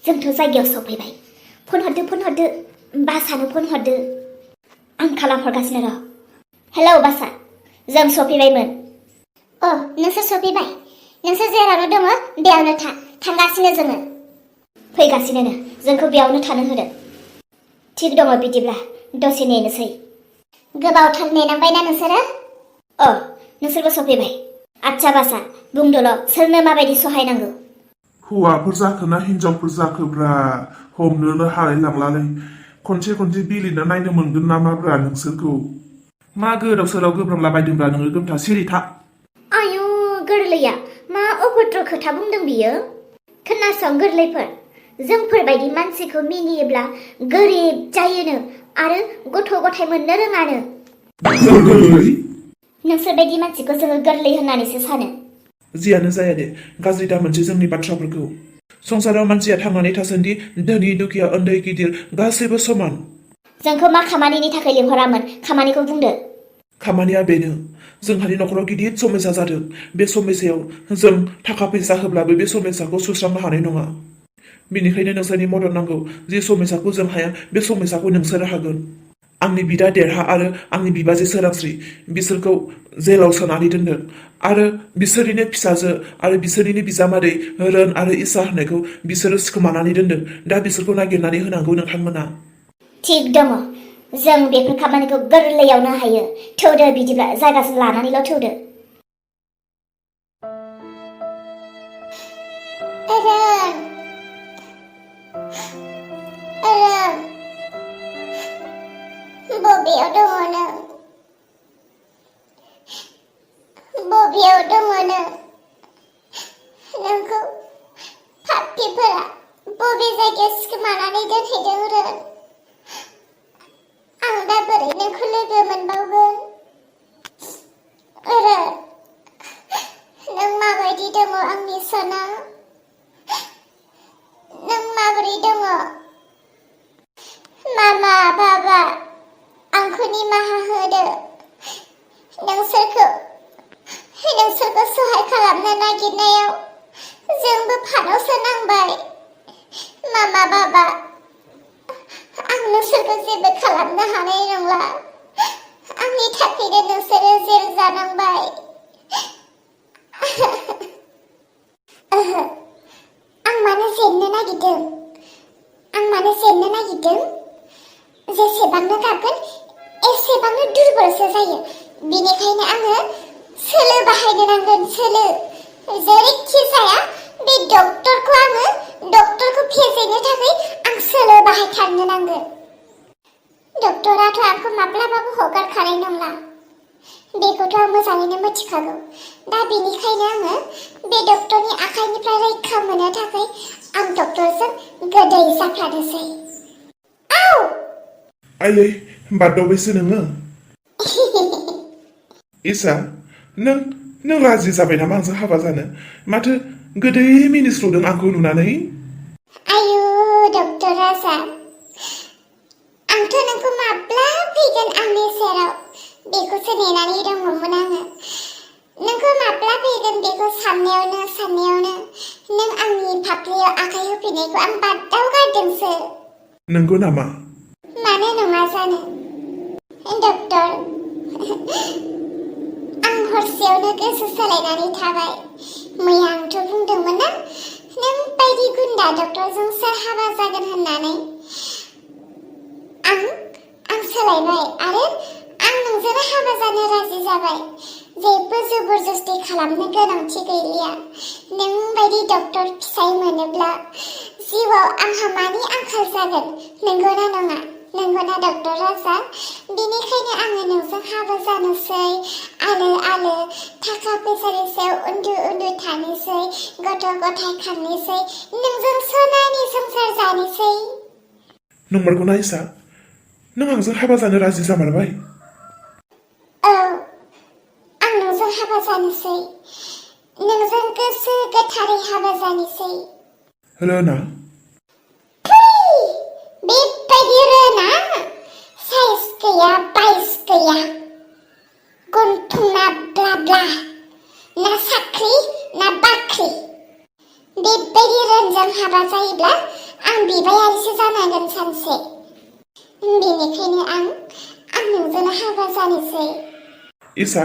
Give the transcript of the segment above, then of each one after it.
जोंथ' जायगायाव सफैबाय फन हरदो बासानो फन हरदो आं खालामहरगासिनो र' हेलौ बासा जों सफैबायमोन नोंसोर सफैबाय नोंसोर जेरावनो दङ बेयावनो थांगासिनो जोङो फैगासिनो जोंखौ बेयावनो थानो होदो थिग दङ बिदिब्ला दसे नेनोसै गोबावथार नेनांबायना नोंसोरो नोंसोरबो सफैबाय आच्छा बासा बुंदोल' सोरनो माबायदि सहाय नांगौ हौवाफोर जाखोना हिनजावफोर जाखोब्रा हमनोनो हालाय लांलालै खनसे बिलिना नायनो मोनगोन नामाब्रा नोंसोरखौ मा गोदाव सोराव गोब्रामलाबायदोंब्रा नोङो गोमथा सिरि था आयु गोरलैया मा अभद्र खोथा बुंदों बियो खोनासं गोरलैफोर जोंफोरबायदि मानसिखौ मिनियोब्ला गोरिब जायोनो आरो गथ' गथाय मोननो रोङानो गोरलै नोंसोर बायदि मानसिखौ जोङो गोरलै होननानैसो सानो जियानो जाया दे गाज्रि दा मोनसे जोंनि बाथ्राफोरखौ संसाराव मानसिया थांनानै थासान्दि धोनि दुखिया उन्दै गिदिर गासैबो समान जोंखौ मा खामानिनि थाखाय लिंहरामोन खामानिखौ बुंदो खामानिया बेनो जोंहानि न'खराव गिदिर समस्या जादों बे समस्यायाव जों थाखा फैसा होब्लाबो बे समस्याखौ सुस्रांनो हानाय नङा बेनिखायनो नोंसोरनि मदद नांगौ जे समस्याखौ जों हाया बे समस्याखौ नोंसोरो हागोन आंनि बिदा देरहा आरो आंनि बिबाजै सोरांस्रि बिसोरखौ जेलाव सोनानै दोनदों आरो बिसोरनिनो फिसाजो आरो बिसोरनिनो बिजामादै रोन आरो इसा होननायखौ बिसोरो सिखोमानानै दोनदों दा बिसोरखौ नागिरनानै होनांगौ नोंथांमोना थिग दङ जों बेफोर खामानिखौ गोरलैयावनो हायो थौदो बिदिब्ला जायगा लानानैल' थौदो बबेयाव दङ नों नोंखौ पाप्पिफोरा बबे जायगायाव सिखोमानानै दोनहैदों रोन आं दा बोरै नोंखौ लोगो मोनबावगोन रोन नों माबायदि दङ आंनि सना नों माबोरै दङ मामा बाबा आंखौ निमाहा होदो नोंसोरखौ सहाय खालामनो नागिरनायाव जोंबो फानावसो नांबाय मामा बाबा आं नोंसोरखौ जेबो खालामनो हानाय नंला आंनि थाखायनो नोंसोरो जेल जानांबाय आं मानो जेननो नागिरदों जेसेबांनो गाबगोन एसेबांनो दुरबलसो जायो बेनिखायनो आङो सोलो बाहायनो नांगोन सोलो जेरैखि जाया बे डक्टरखौ फेजेननो थाखाय आं सोलो बाहायथारनो नांगोन डक्टराथ' आंखौ माब्लाबाबो हगारखानाय नंला बेखौथ' आं मोजाङैनो मिथिखागौ दा बेनिखायनो आङो बे डक्टरनि आखाइनिफ्राय रैखा मोननो थाखाय आं डक्टरजों गोदै जाफ्लानोसै आयै बारदावबायसो नोङो इसा नों राजि जाबाय नामा आंजों हाबा जानो माथो गोदै मिनिस्लुदों आंखौ नुनानै आयु डक्टर राजा आंथ' नोंखौ माब्ला फैगोन आंनि सेराव बेखौसो नेनानै दङमोन आङो नोंखौ माब्ला फैगोन बेखौ साननायावनो नों आंनि फाफ्लियाव आखाइ होफैनायखौ आं बादावगारदोंसो नंगौ नामा मानो नङा जानो डक्टर आं हरसेयावनो गोसो सोलायनानै थाबाय मैया आंथ' बुंदोंमोन ना नों बायदि गुन्दा डक्टरजोंसो हाबा जागोन होननानै आं सोलायबाय आरो आं नोंजोंनो हाबा जानो राजि जाबाय जेबो जबरदस्ति खालामनो गोनांथि गैलिया नों बायदि डक्टर फिसाय मोनोब्ला जिउआव आंहा मानि आंखाल जागोन नंगौना नङा नंगौना डक्टर राजा बेनिखायनो आङो नोंजों हाबा जानोसै आलो थाखा फैसानि सायाव उन्दु थानोसै गथ' गथाय खांनोसै नोंजों सनानि संसार जानोसै नंमारगौना इसा नों आंजों हाबा जानो राजि जामारबाय औ आं नोंजों हाबा जानोसै नोंजों गोसो गोथारै हाबा जानोसै रोना बेबायदि रोना साइज गैया बाइस गैया गन्थंना ब्ला ना साख्रि ना बाख्रि बेबायदि रोनजों हाबा जायोब्ला आं बिबायारिसो जानांगोन सानसे। बेनिखायनो आं नोंजोंनो हाबा जानोसै। इसा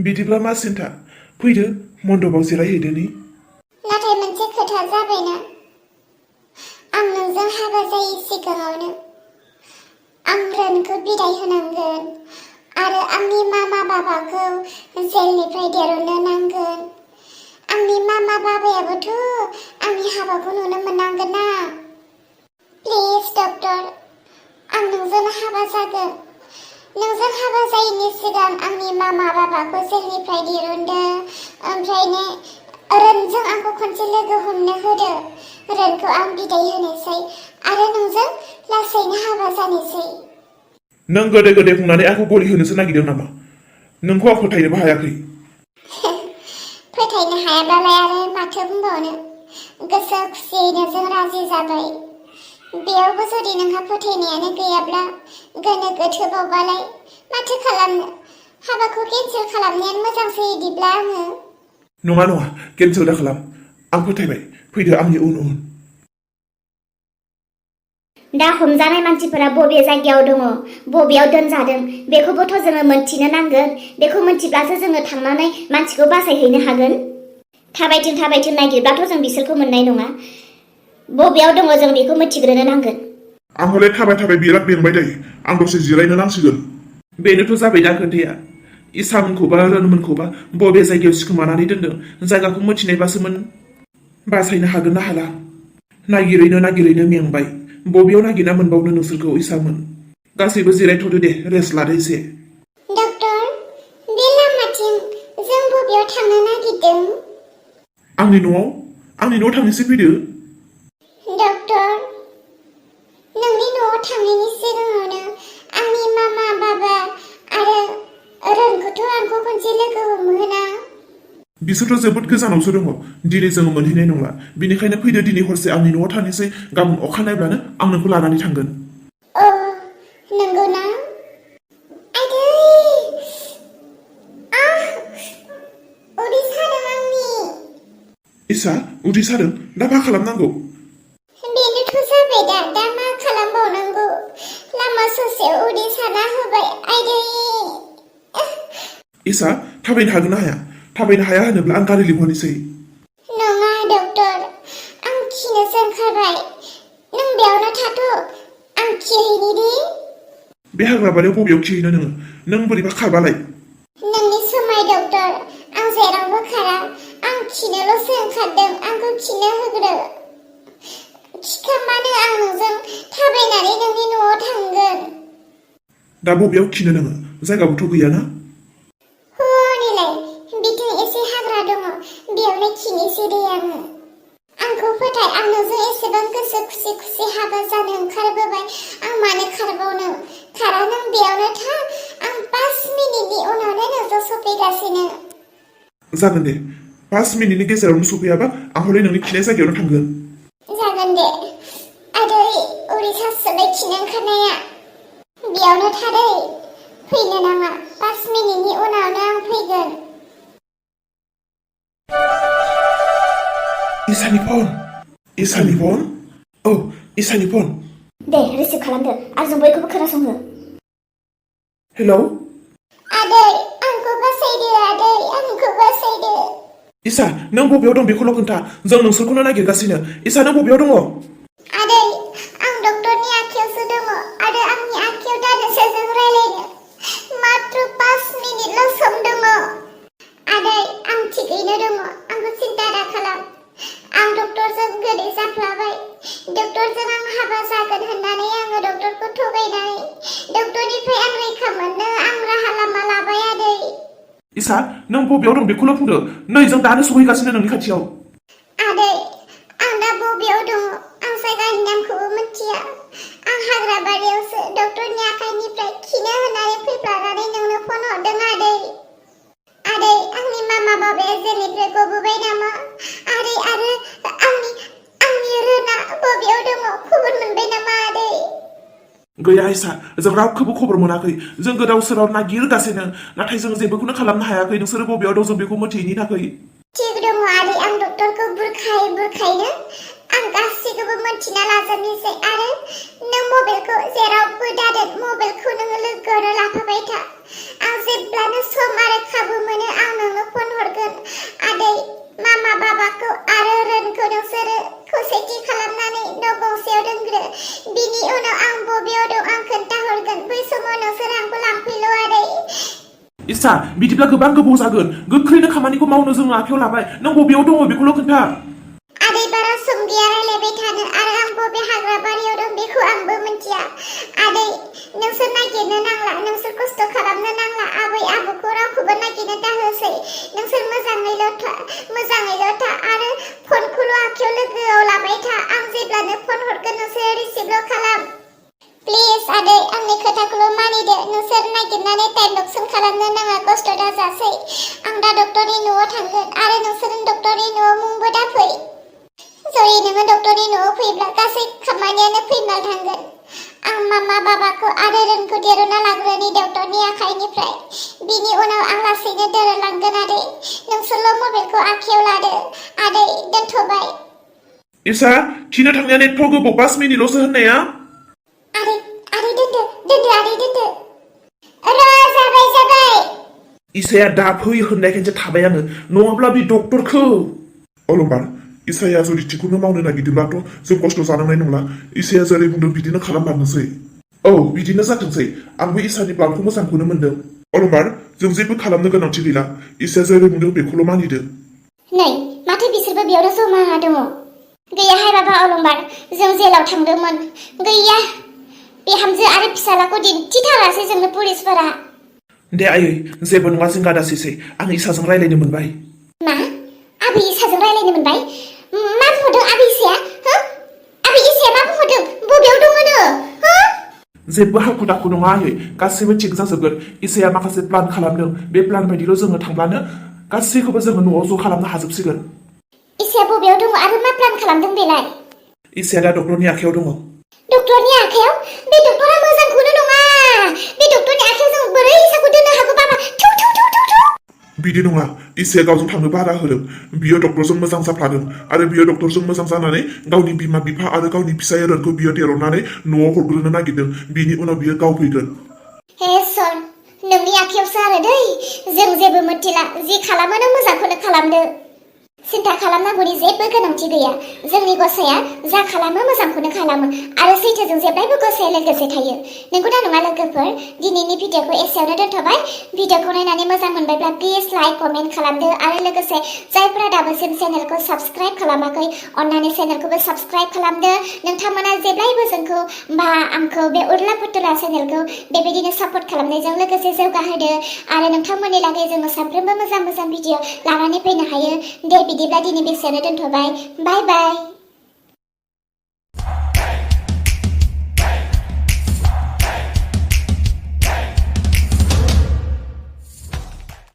बिदिब्ला मा सिन्था, फैदो मन्दपाव जिरायहैदोनि। नाथाय मोनसे खोथा जाबायना, आं नोंजों हाबा जायै सिगाङावनो आं रोनखौ बिदाय होनांगोन आरो आंनि मामा बाबाखौ जेलनिफ्राय दिरुननो नांगोन। आंनि मामा बाबायाबोथ' आंनि हाबाखौ नुनो मोननांगोन ना। प्लिज डक्टर, आं नोंजों हाबा जागोन। नोंजों हाबा जायैनि सिगां आंनि मामा बाबाखौ जेलनिफ्राय दिरुनदो, ओमफ्रायनो रोनजों आंखौ खनसे लोगो हमनो होदो। रोनखौ आं बिदाय होनोसै आरो नोंजों लासैनो हाबा जानोसै। नों गोदै गोदै बुंनानै आंखौ गलि होनोसो नागिरदों नामा? नोंखौ आं फोथायनोबो हायाखै। फोथायनो हायाबालाय आरो माथो बुंबावनो, गोसो खुसियैनो जों राजि जाबाय। बेयावबो जुदि नोंहा फोथायनायानो गैयाब्ला गोनो गोथोबावबालाय माथो खालामनो, हाबाखौ केन्सेल खालामनायानो मोजांसै बिदिब्ला आङो। नङा नङा, केन्सेल दा खालाम। आं फोथायबाय, फैदो आंनि उन उन। दा हमजानाय मानसिफोरा बबे जायगायाव दङ, बबेयाव दोनजादों, बेखौबोथ' जोङो मोनथिनो नांगोन। बेखौ मोनथिब्लासो जोङो थांनानै मानसिखौ बासायहैनो हागोन। थाबायथिं नागिरब्लाथ' जों बिसोरखौ मोननाय नङा। बबेयाव दङ जों बेखौ मिथिग्रोनो नांगोन। आं हले थाबाय बिराद बेंबाय दायो। आं दसे जिरायनो नांसिगोन। बेनोथ' जाबाय दा खोथाया। इसामोनखौबा रोनमोनखौबा बबे जायगायाव सिखोमानानै दोनदों, जायगाखौ मिथिनायबासोमोन बासायनो हागोन ना हाला। नागिरैनो मेंबाय। बबेयाव नागिरना मोनबावनो नोंसोरखौ इसामोन। गासैबो जिरायथ'दो दे, रेस्ट लादो एसे। डक्टर, बे लामाथिं जों बबेयाव थांनो नागिरदों? आंनि न'आव थांनोसै फैदो। डक्टर, नोंनि न'आव थांनायनि सिगाङावनो आंनि मामा बाबा आरो रोनखौथ' आंखौ खनसे लोगो हमहोना। बिसोरथ' जोबोद गोजानावसो दङ। दिनै जोङो मोनहैनाय नंला। बिनिखायनो फैदो दिनै हरसे आंनि न'आव थानोसै। गाबोन अखानायब्लानो आं नोंखौ लानानै थांगोन। अ, नंगौना? आदै, उदै सादों आंनि। इसा, उदै सादों? दा मा खालामनांगौ? बेनोथ' जाबाय दा मा खालामबावनांगौ? लामा ससेयाव उदै साना होबाय, आदै। इसा, थाबायनो हागोन ना हाया? थाबायनो हाया होनोब्ला आं गारि लिंहरनोसै। नङा डक्टर, आं खिनोसो ओंखारबाय। नों बेयावनो थाथ', आं खिहैनि दे। बे हाग्राबारियाव बबेयाव खिहैनो नोङो? नों बोरैबा खारबालाय? नोंनि समाय डक्टर, आं जेरावबो खारा। आं खिनोल'सो ओंखारदों, आंखौ खिनो होग्रो। खिखांबानो आं नोंजों थाबायनानै नोंनि न'आव थांगोन। दा बबेयाव खिनो नोङो? जायगाबोथ' गैयाना? हनैलाय, बिथिं एसे हाग्रा दङ, बेयावनो खिनोसै दे आङो। आंखौ फोथाय, आं नोंजों एसेबां गोसो खुसि हाबा जानो ओंखारबोबाय। आं मानो खारबावनो? खारा, नों बेयावनो था। आं 5 मिनिटनि उनावनो नोंजों सफैगासिनो। जागोन दे। 5 मिनिटनि गेजेरावनो सफैयाबा आं हले नोंनि खिनाय जायगायावनो थांगोन। जागोन दे। आदै, उदै सासोबाय खिनो ओंखारनाया। बेयावनो थादै, फैनो नाङा। 5 मिनिटनि उनावनो आं फैगोन। इसानि फन? औ, इसानि फन। दे रिसिभ खालामदो आरो जों बयखौबो खोनासंहो। हेलौ? आदै, आंखौ बासायदो। आदै, आंखौ बासायदो। इसा, नों बबेयाव दं बेखौल' खोन्था। जों नोंसोरखौनो नागिरगासिनो। इसा, नों बबेयाव दङ? आदै, आं डक्टरनि आखायावसो दङ आरो आंनि आखायाव दा नोंसोरजों रायलायनो मात्र 5 मिनिटल' सम दङ। आदै, आं थिगैनो दङ। आंखौ सिन्था दा खालाम। आं डक्टरजों गोदै जाफ्लाबाय। डक्टरजों आं हाबा जागोन होननानै आङो डक्टरखौ थगायनानै डक्टरनिफ्राय आं रैखा मोननो आं राहा लामा लाबाय। आदै, इसा, नों बबेयाव दं बेखौल' बुंदो। नै जों दानो सहैगासिनो नोंनि खाथियाव। आदै, आं दा बबेयाव दङ? आं जायगानि नामखौबो मिथिया। आं हाग्रा बारियावसो डक्टरनि आखाइनिफ्राय खिनो होननानै फैफ्लानानै नोंनो फन हरदों। आदै, आंनि मामा बाबाया जेलनिफ्राय गबोबाय नामा? आरो आंनि रोना बबेयाव दङ? खबर मोनबाय नामा? आदै, गैया इसा, जों रावखौबो खबर मोनाखै। जों गोदाव सोराव नागिरगासिनो, नाथाय जों जेबोखौनो खालामनो हायाखै। नोंसोरो बबेयाव दं जों बेखौ मिथियैनि थाखाय। थिग दङ आदै, आं डक्टरखौ बुरखायनो आं गासिखौबो गासैखौबो मोनथिना लाजोबनोसै आरो नों मबाइलखौ जेरावबो दादोन मबाइलखौ नोङो लोगोआवनो लाफाबाय था आं जेब्लानो सम आरो खाबु मोनो आं नोंनो फन हरगोन आदै मामा बाबाखौ आरो रोनखौ नोंसोरो खौसेथि खालामनानै न' गंसेयाव दोनग्रो बिनि उनाव आं बबेयाव दं आं खोन्थाहरगोन बै समाव नोंसोर आंखौ लांफैल' आदै इसा बिदिब्ला गोबां गोबाव जागोन गोख्रैनो खामानिखौ मावनो जोङो आखायाव लाबाय नों बबेयाव दङ बेखौल' खोन्था आदै बारा सम गैया रायलायबाय थानो आरो आं बबे हाग्रा बारियाव दं बेखौ आंबो मिथिया आदै नोंसोर नागिरनो नांला नोंसोर खस्थ' खालामनो नांला आबै आबौखौ रावखौबो नागिरनो दाहोसै नोंसोर मोजाङैल' था आरो फनखौल' आखायाव लोगोआव लाबाय था आं जेब्लानो फन हरगोन नोंसोर रिसिभल' खालाम प्लिज आदै आंनि खोथाखौल' मानिदो नोंसोर नागिरनानै टाइम लकसन खालामनो नाङा खस्थ' दाजासै आं दा डक्टरनि न'आव थांगोन आरो नोंसोर डक्टरनि न'आव मुंबो दाफै जयै नोङो डक्टरनि न'आव फैब्ला गासै खामानियानो फैमाल थांगोन आं मामा बाबाखौ आरो रोनखौ दिरुना लाग्रोनि डक्टरनि आखाइनिफ्राय बिनि उनाव आं लासैनो दोरोदलांगोन आदै नोंसोरल' मबाइलखौ आखायाव लादो आदै दोनथ'बाय इसा खिनो थांनाया नेटफ्राव गोबाव 5 मिनिटल'सो होननाया आदै दोनदो आदै दोनदो जाबाय इसाया दा फै होननायखायसो थाबाय आङो नङाब्ला बे डक्टरखौ अलंबार इसाया जुदि थिखौनो मावनो नागिरदोंब्लाथ' जों खस्थ' जानांनाय नंला इसाया जेरै बुंदों बिदिनो खालामलांनोसै औ बिदिनो जाथोंसै आंबो इसानि प्लानखौ मोजांखौनो मोनदों अलंबार जों जेबो खालामनो गोनांथि गैला इसाया जेरै बुंदों बेखौल' मानिदो नै माथो बिसोरबो बेयावनो जमा दङ गैयाहाय बाबा अलंबार जों जेलाव थांदोंमोन गैया बिहामजो आरो फिसालाखौ दिन्थिथारासै जोंनो पुलिसफोरा दे आयै जेबो नङा जिंगा दासिसै आं इसाजों रायलायनो मोनबाय मा आबै इसाजों रायलायनो मोनबाय मा बुंहरदों आबै इसाया आबै इसाया मा बुंहरदों बबेयाव दङनो जेबो हाखु दाखु नङा आयै गासैबो थिग जाजोबगोन इसाया माखासे प्लान खालामदों बे प्लान बायदिल' जोङो थांब्लानो गासैखौबो जोङो न'आव ज' खालामनो हाजोबसिगोन इसाया बबेयाव दङ आरो मा प्लान खालामदों बेलाय इसाया दा डक्टरनि आखायाव दङ डक्टरनि आखायाव बे डक्टरा मोजांखौनो नङा बे डक्टरनि आखायाव जों बोरै इसाखौ दोननो हागौ बाबा बिदि नङा इसाया गावजों थांनो बारा होदों बियो डक्टरजों मोजां जाफ्लादों आरो बियो डक्टरजों मोजां जानानै गावनि बिमा बिफा आरो गावनि फिसाय रोनखौ बियो देरनानै न'आव हरग्रोनो नागिरदों बिनि उनाव बियो गाव फैगोन हे सर नोंनि आखायावसो आरो दै जों जेबो मिथिला जि खालामो नों मोजांखौनो खालामदो सिन्था खालामनांगौनि जेबो गोनांथि गैया जोंनि गसाया जा खालामो मोजांखौनो खालामो आरो सैथोजों जेब्लायबो गसाया लोगोसे थायो नंगौना नङा लोगोफोर दिनैनि भिडिअखौ एसेयावनो दोनथ'बाय भिडिअखौ नायनानै मोजां मोनबायब्ला प्लिज लाइक कमेन्ट खालामदो आरो लोगोसे जायफोरा दाबोसिम चेनेलखौ साबस्क्राइब खालामाखै अन्नानै चेनेलखौबो साबस्क्राइब खालामदो नोंथांमोना जेब्लायबो जोंखौ बा आंखौ बे उर्ला पुतुला चेनेलखौ बेबायदिनो सापर्ट खालामनायजों लोगोसे जौगाहोदो आरो नोंथांमोननि लागै जोङो साफ्रोमबो मोजां भिडिअ लानानै फैनो हायो दे बिदिब्ला दिनै बेसेयावनो दोनथ'बाय बाय बाय